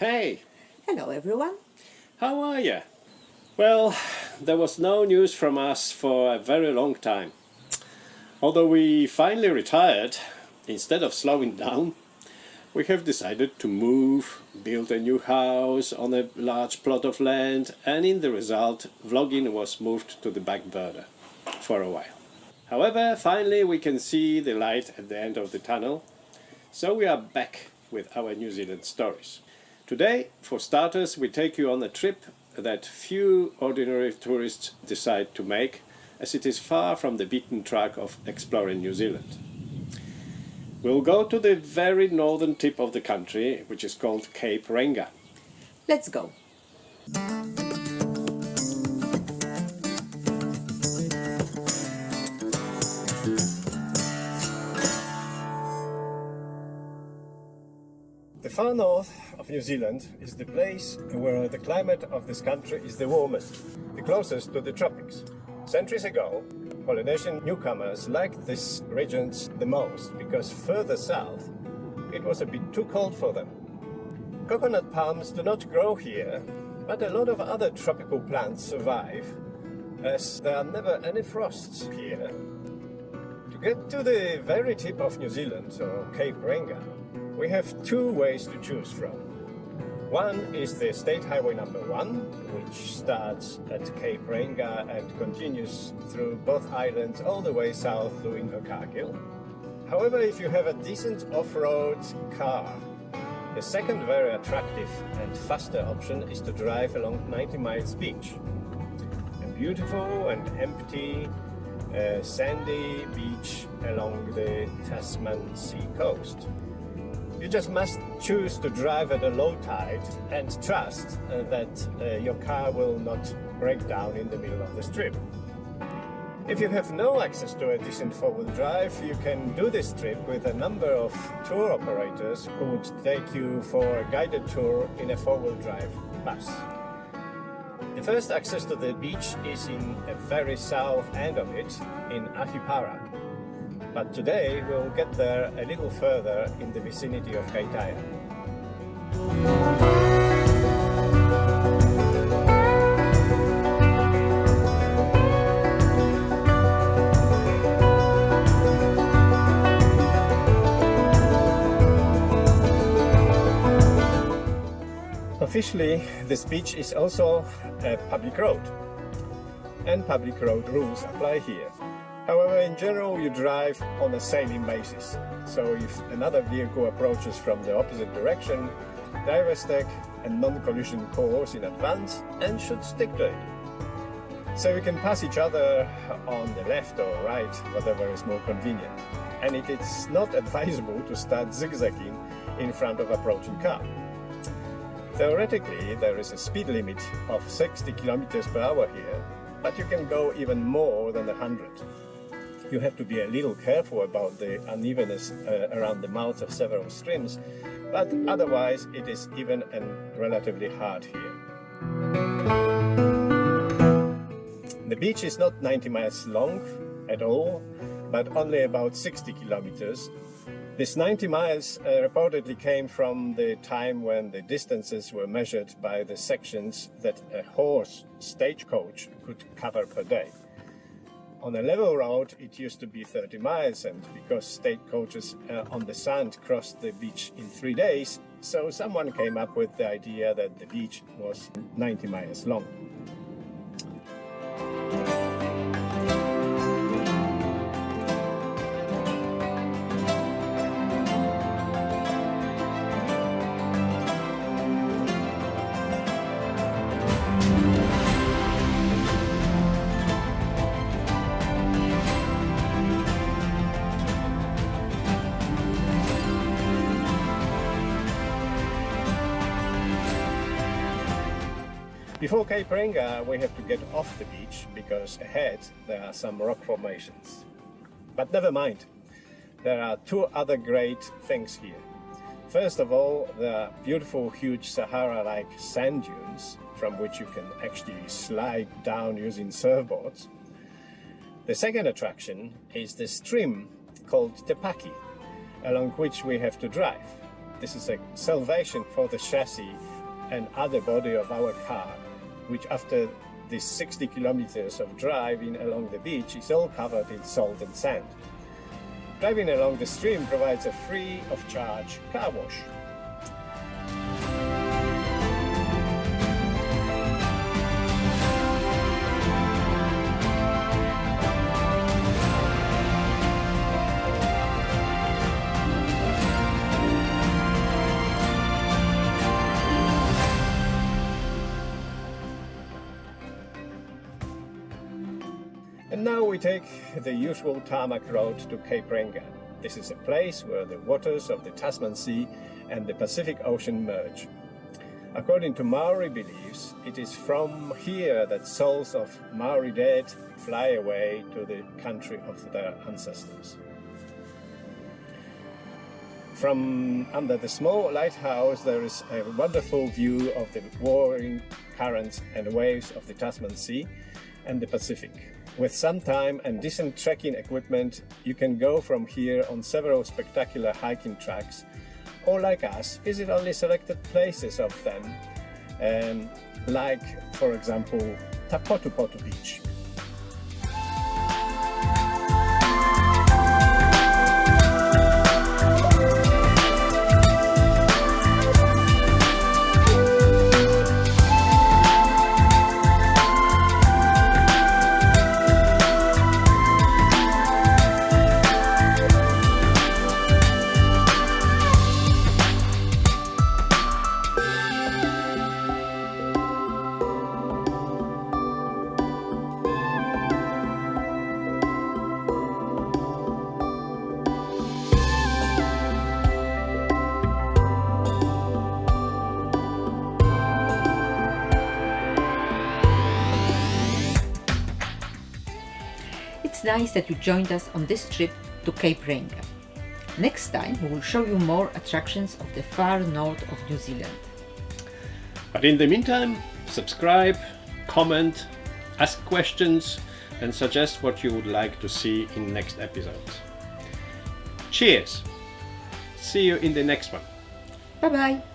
Hey, Hello everyone. how are you? Well, there was no news from us for a very long time. Although we finally retired, instead of slowing down, we have decided to move, build a new house on a large plot of land, and in the result, vlogging was moved to the back burner for a while. However, finally we can see the light at the end of the tunnel, so we are back with our New Zealand stories. Today, for starters, we take you on a trip that few ordinary tourists decide to make, as it is far from the beaten track of exploring New Zealand. We'll go to the very northern tip of the country, which is called Cape Reinga. Let's go. The far north of New Zealand is the place where the climate of this country is the warmest, the closest to the tropics. Centuries ago, Polynesian newcomers liked these regions the most because further south it was a bit too cold for them. Coconut palms do not grow here, but a lot of other tropical plants survive, as there are never any frosts here. To get to the very tip of New Zealand, or Cape Reinga, we have two ways to choose from. One is the State Highway number 1, which starts at Cape Reinga and continues through both islands all the way south to Invercargill. However, if you have a decent off-road car, the second very attractive and faster option is to drive along 90 Miles Beach. A beautiful and empty sandy beach along the Tasman sea coast. You just must choose to drive at a low tide and trust that your car will not break down in the middle of the strip. If you have no access to a decent four-wheel drive, you can do this trip with a number of tour operators who would take you for a guided tour in a four-wheel drive bus. The first access to the beach is in the very south end of it, in Ahipara. But today we'll get there a little further in the vicinity of Kaitaia. Officially, this beach is also a public road, and public road rules apply here. However, in general, you drive on a sailing basis. So if another vehicle approaches from the opposite direction, drivers take a non-collision course in advance and should stick to it. So you can pass each other on the left or right, whatever is more convenient. And it is not advisable to start zigzagging in front of approaching car. Theoretically, there is a speed limit of 60 kilometers per hour here, but you can go even more than 100. You have to be a little careful about the unevenness around the mouths of several streams, but otherwise it is even and relatively hard here. The beach is not 90 miles long at all, but only about 60 kilometers. This 90 miles reportedly came from the time when the distances were measured by the sections that a horse stagecoach could cover per day. On a level road, it used to be 30 miles, and because stagecoaches on the sand crossed the beach in 3 days, so someone came up with the idea that the beach was 90 miles long. Before Cape Reinga, we have to get off the beach because ahead there are some rock formations. But never mind, there are two other great things here. First of all, there are beautiful, huge Sahara-like sand dunes from which you can actually slide down using surfboards. The second attraction is the stream called the Paki, along which we have to drive. This is a salvation for the chassis and other body of our car, which after these 60 kilometers of driving along the beach is all covered in salt and sand. Driving along the stream provides a free of charge car wash. And now we take the usual tarmac road to Cape Reinga. This is a place where the waters of the Tasman Sea and the Pacific Ocean merge. According to Maori beliefs, it is from here that souls of Maori dead fly away to the country of their ancestors. From under the small lighthouse there is a wonderful view of the warring currents and waves of the Tasman Sea and the Pacific. With some time and decent trekking equipment, you can go from here on several spectacular hiking tracks, or like us, visit only selected places of them, like, for example, Tapotupotu beach. It's nice that you joined us on this trip to Cape Reinga. Next time we will show you more attractions of the far north of New Zealand. But in the meantime, subscribe, comment, ask questions and suggest what you would like to see in next episodes. Cheers! See you in the next one. Bye bye!